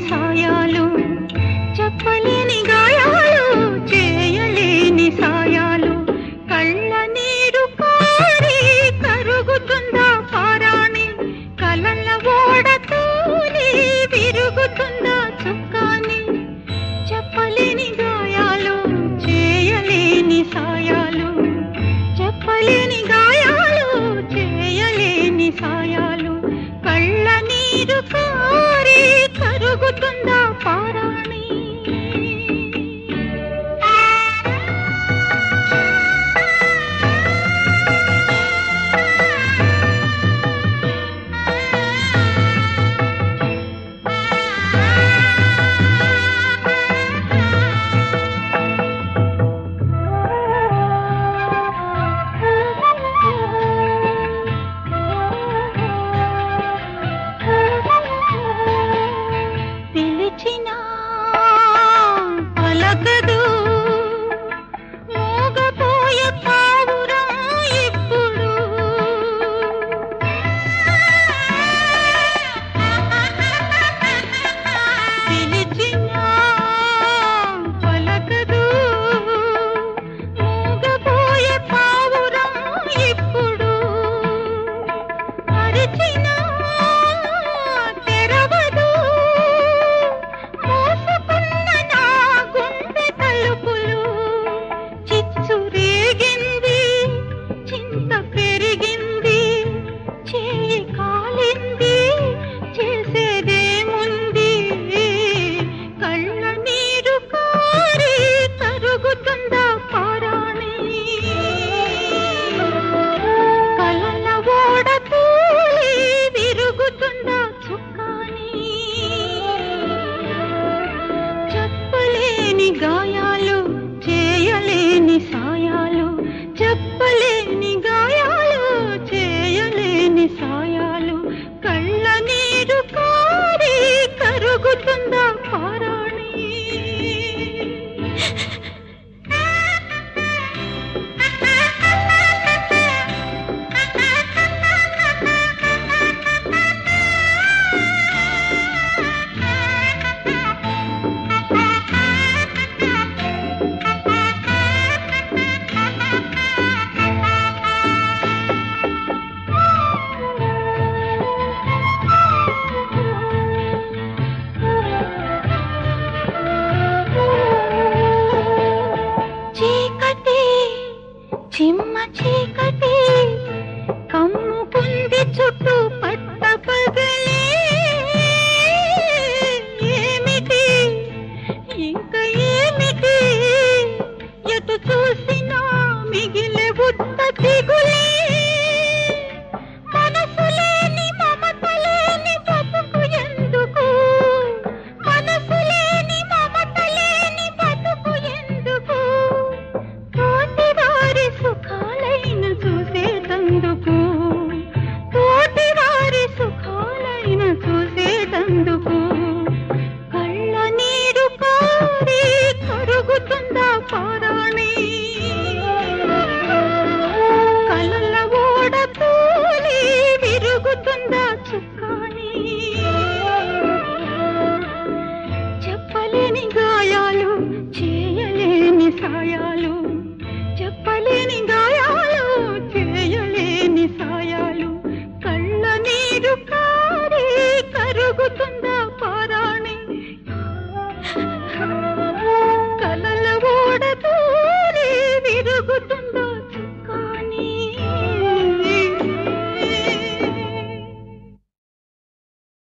సాయాలు చెప్పలేని గాయాలు చేయలేని సాయాలు కళ్ళ నీరు కారి కరుగుతుందా పారాణి కలల ఓడతోని విరుగుతుందా చుక్కాని చెప్పలేని గాయాలు చేయలేని సాయాలు చెప్పలేని గాయాలు చేయలేని సాయాలు కళ్ళ నీరు కారి కరుగుతుందా పారాణి గాయాలు చేయలేని సాయాలు చెప్పలేని గాయాలు చేయలేని సాయాలు కళ్ళ నీరు కారి కరుగుతుందా పారాణి చిమ్మ చీకటి కమ్ముకుంది చుట్టూ పట్ట పగలే ఏమిటి ఇంకా ఏమిటి ఎటు చూసినా మిగిలే బుద్ధ దిగులే మనసు లేని మమత లేని బతుకు ఎందుకు మనసు లేని మమత లేని బతుకు ఎందుకు సుఖాలైన చూసేటందుకు తోటి వారి సుఖాలైన చూసేటందుకు కళ్ళ నీరు కారి కరుగుతుందా పారాణి కలల ఓడతోలి విరుగుతుందా చుక్కాని చెప్పలేని గాయాలు చేయలేని సాయాలు చెప్పలేని గాయాలు చేయలేని సాయాలు కళ్ళ నీరు కారి కరుగుతుంది